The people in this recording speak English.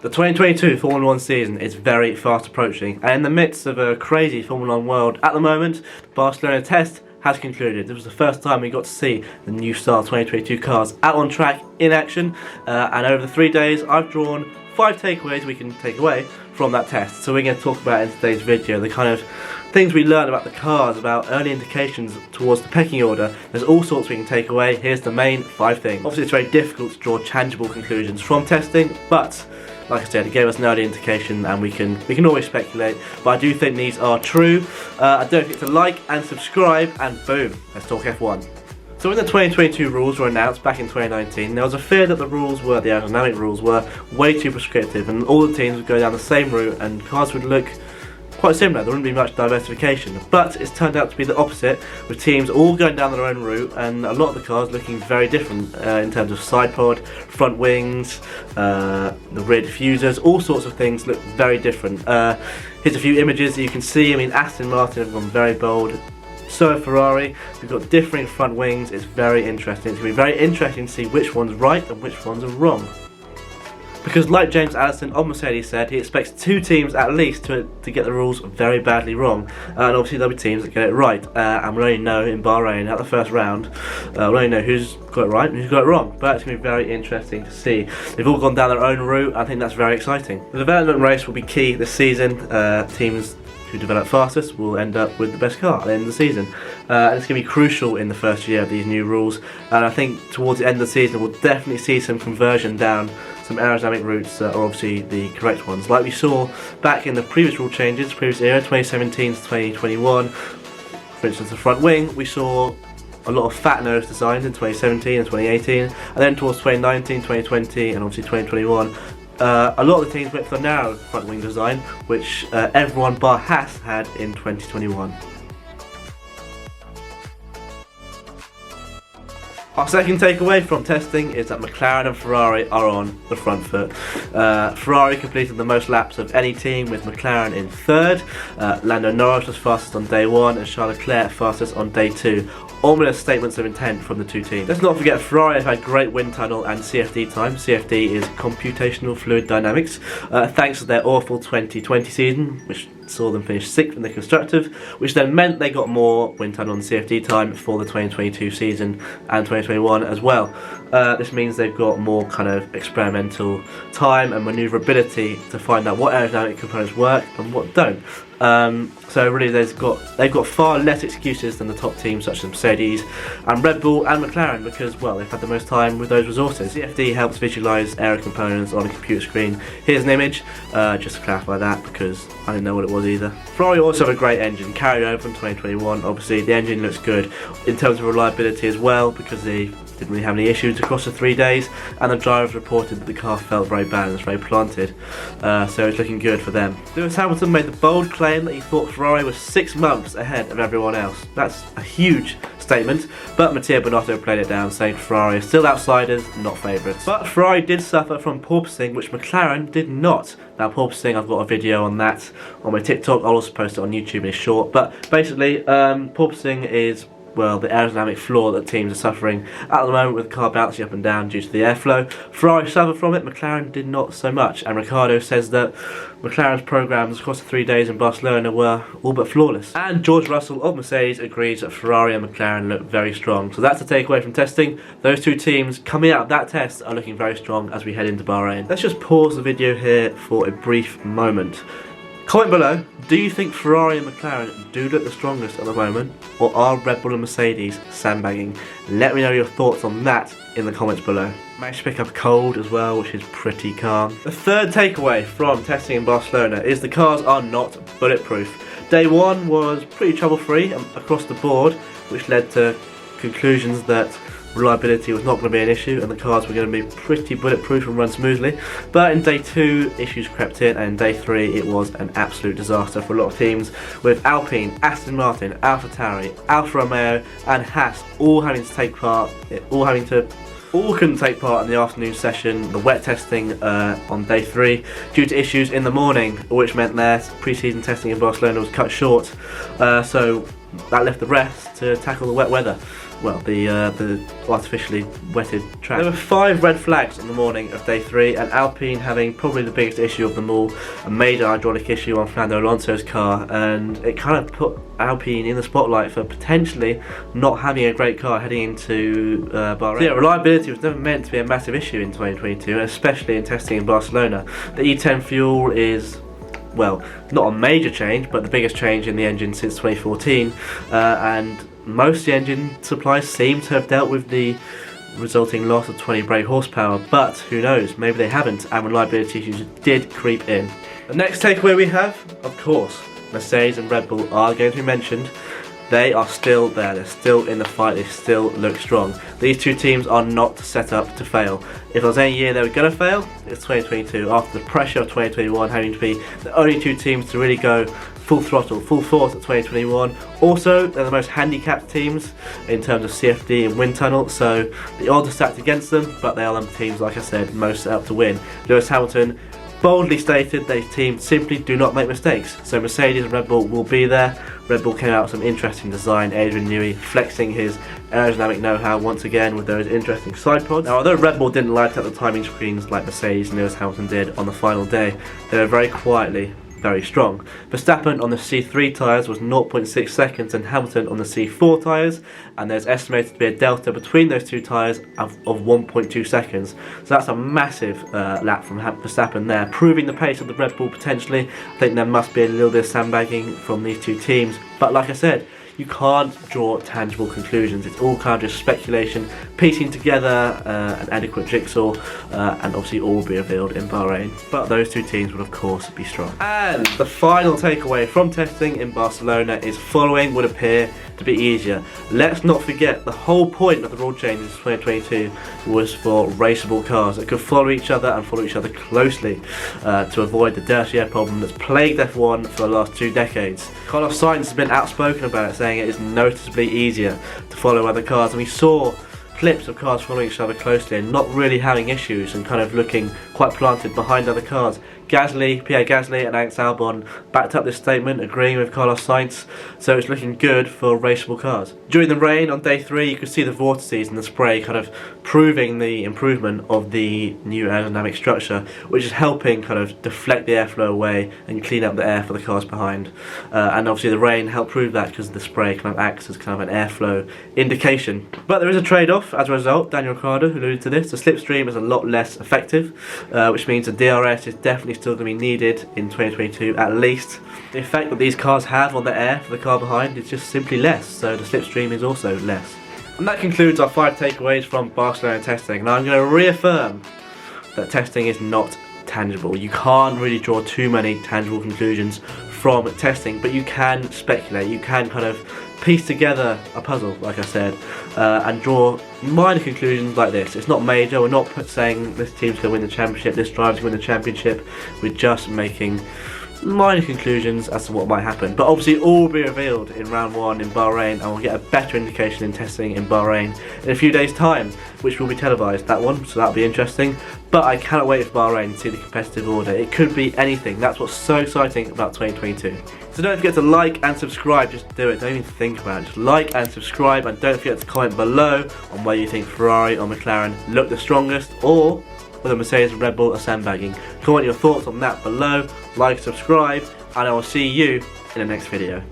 The 2022 Formula 1 season is very fast approaching, and in the midst of a crazy Formula 1 world at the moment, the Barcelona test has concluded. This was the first time we got to see the new style 2022 cars out on track in action, and over the 3 days I've drawn 5 takeaways we can take away from that test. So we're going to talk about in today's video the kind of things we learned about the cars, about early indications towards the pecking order. There's all sorts we can take away. Here's the main 5 things. Obviously it's very difficult to draw tangible conclusions from testing, but like I said, it gave us an early indication and we can always speculate, but I do think these are true. I don't forget to like and subscribe, and boom, let's talk F1. So when the 2022 rules were announced back in 2019, there was a fear that the aerodynamic rules were way too prescriptive and all the teams would go down the same route and cars would look quite similar. There wouldn't be much diversification, but it's turned out to be the opposite, with teams all going down their own route and a lot of the cars looking very different in terms of side pod, front wings, the rear diffusers, all sorts of things look very different. Here's a few images that you can see. I mean, Aston Martin have gone very bold, so have Ferrari. We've got differing front wings. It's very interesting. It's going to be very interesting to see which one's right and which ones are wrong. Because like James Allison of Mercedes said, he expects 2 teams at least to get the rules very badly wrong, and obviously there'll be teams that get it right, and we'll only know in Bahrain at the first round, we'll only know who's got it right and who's got it wrong, but it's going to be very interesting to see. They've all gone down their own route. I think that's very exciting. The development race will be key this season. Teams who develop fastest will end up with the best car at the end of the season. And it's going to be crucial in the first year of these new rules, and I think towards the end of the season we'll definitely see some conversion down some aerodynamic routes that are obviously the correct ones, like we saw back in the previous rule changes, previous era, 2017 to 2021. For instance, the front wing, we saw a lot of fat nose designs in 2017 and 2018, and then towards 2019, 2020 and obviously 2021, a lot of the teams went for the narrow front wing design, which everyone bar Haas had in 2021. Our second takeaway from testing is that McLaren and Ferrari are on the front foot. Ferrari completed the most laps of any team, with McLaren in 3rd. Lando Norris was fastest on day 1 and Charles Leclerc fastest on day 2. Ominous statements of intent from the 2 teams. Let's not forget Ferrari have had great wind tunnel and CFD time. CFD is computational fluid dynamics, thanks to their awful 2020 season, which saw them finish 6th in the constructors, which then meant they got more wind tunnel and CFD time for the 2022 season and 2021 as well. This means they've got more kind of experimental time and manoeuvrability to find out what aerodynamic components work and what don't. So really they've got far less excuses than the top teams such as Mercedes and Red Bull and McLaren, because, well, they've had the most time with those resources. CFD helps visualise aero components on a computer screen. Here's an image, just to clarify that, because I didn't know what it was either. Ferrari also have a great engine carried over from 2021. Obviously the engine looks good in terms of reliability as well, because they didn't really have any issues across the 3 days, and the drivers reported that the car felt very balanced, very planted, so it's looking good for them. Lewis Hamilton made the bold claim that he thought Ferrari was 6 months ahead of everyone else. That's a huge statement, but Matteo Binotto played it down, saying Ferrari are still outsiders, not favourites. But Ferrari did suffer from porpoising, which McLaren did not. Now, porpoising, I've got a video on that on my TikTok. I'll also post it on YouTube in a short, but basically porpoising is, well, the aerodynamic flaw that teams are suffering at the moment, with the car bouncing up and down due to the airflow. Ferrari suffered from it, McLaren did not so much, and Ricciardo says that McLaren's programs across the 3 days in Barcelona were all but flawless. And George Russell of Mercedes agrees that Ferrari and McLaren look very strong. So that's the takeaway from testing. Those 2 teams coming out of that test are looking very strong as we head into Bahrain. Let's just pause the video here for a brief moment. Comment below, do you think Ferrari and McLaren do look the strongest at the moment, or are Red Bull and Mercedes sandbagging? Let me know your thoughts on that in the comments below. Managed to pick up a cold as well, which is pretty calm. The third takeaway from testing in Barcelona is the cars are not bulletproof. Day 1 was pretty trouble-free across the board, which led to conclusions that reliability was not going to be an issue and the cars were going to be pretty bulletproof and run smoothly. But in day 2 issues crept in, and in day 3 it was an absolute disaster for a lot of teams, with Alpine, Aston Martin, AlphaTauri, Alfa Romeo and Haas all having to take part, all couldn't take part in the afternoon session, the wet testing on day 3, due to issues in the morning, which meant their pre-season testing in Barcelona was cut short. So that left the rest to tackle the wet weather. Well, the artificially wetted track. There were 5 red flags on the morning of day 3, and Alpine having probably the biggest issue of them all, a major hydraulic issue on Fernando Alonso's car, and it kind of put Alpine in the spotlight for potentially not having a great car heading into Bahrain. So yeah, reliability was never meant to be a massive issue in 2022, especially in testing in Barcelona. The E10 fuel is, well, not a major change, but the biggest change in the engine since 2014, and most of the engine supplies seem to have dealt with the resulting loss of 20 brake horsepower, but who knows, maybe they haven't, and reliability issues did creep in. The next takeaway we have, of course, Mercedes and Red Bull are going to be mentioned. They are still there, they're still in the fight, they still look strong. These two teams are not set up to fail. If there was any year they were going to fail, it's 2022, after the pressure of 2021 having to be the only two teams to really go full throttle, full force at 2021. Also, they're the most handicapped teams in terms of CFD and wind tunnel, so the odds are stacked against them, but they are the teams, like I said, most set up to win. Lewis Hamilton boldly stated these teams simply do not make mistakes, so Mercedes and Red Bull will be there. Red Bull came out with some interesting design, Adrian Newey flexing his aerodynamic know-how once again with those interesting side pods. Now, although Red Bull didn't light up the timing screens like Mercedes and Lewis Hamilton did on the final day, they were very quietly very strong. Verstappen on the C3 tyres was 0.6 seconds and Hamilton on the C4 tyres, and there's estimated to be a delta between those two tyres of 1.2 seconds. So that's a massive lap from Verstappen there, proving the pace of the Red Bull potentially. I think there must be a little bit of sandbagging from these two teams, but like I said, you can't draw tangible conclusions. It's all kind of just speculation, piecing together an adequate jigsaw, and obviously all will be revealed in Bahrain. But those two teams will of course be strong. And the final takeaway from testing in Barcelona is following would appear to be easier. Let's not forget the whole point of the rule changes in 2022 was for raceable cars that could follow each other and follow each other closely to avoid the dirty air problem that's plagued F1 for the last 2 decades. Carlos Sainz has been outspoken about it, saying it is noticeably easier to follow other cars, and we saw clips of cars following each other closely and not really having issues and kind of looking quite planted behind other cars. Pierre Gasly and Alex Albon backed up this statement, agreeing with Carlos Sainz, so it's looking good for raceable cars. During the rain on day 3, you could see the vortices and the spray kind of proving the improvement of the new aerodynamic structure, which is helping kind of deflect the airflow away and clean up the air for the cars behind. And obviously the rain helped prove that because the spray kind of acts as kind of an airflow indication. But there is a trade-off as a result. Daniel Ricciardo alluded to this. The slipstream is a lot less effective, which means the DRS is definitely still going to be needed in 2022 at least. The effect that these cars have on the air for the car behind is just simply less, so the slipstream is also less. And that concludes our 5 takeaways from Barcelona testing, and I'm going to reaffirm that testing is not tangible. You can't really draw too many tangible conclusions from testing, but you can speculate, you can kind of piece together a puzzle, like I said, and draw minor conclusions like this. It's not major, we're not saying this team's going to win the championship, this driver's going to win the championship, we're just making minor conclusions as to what might happen. But obviously all will be revealed in round 1 in Bahrain, and we'll get a better indication in testing in Bahrain in a few days' time, which will be televised, that one, so that'll be interesting. But I cannot wait for Bahrain to see the competitive order. It could be anything. That's what's so exciting about 2022. So don't forget to like and subscribe, just do it, don't even think about it, just like and subscribe, and don't forget to comment below on where you think Ferrari or McLaren look the strongest, or whether Mercedes and Red Bull are sandbagging. Comment your thoughts on that below, like, subscribe, and I will see you in the next video.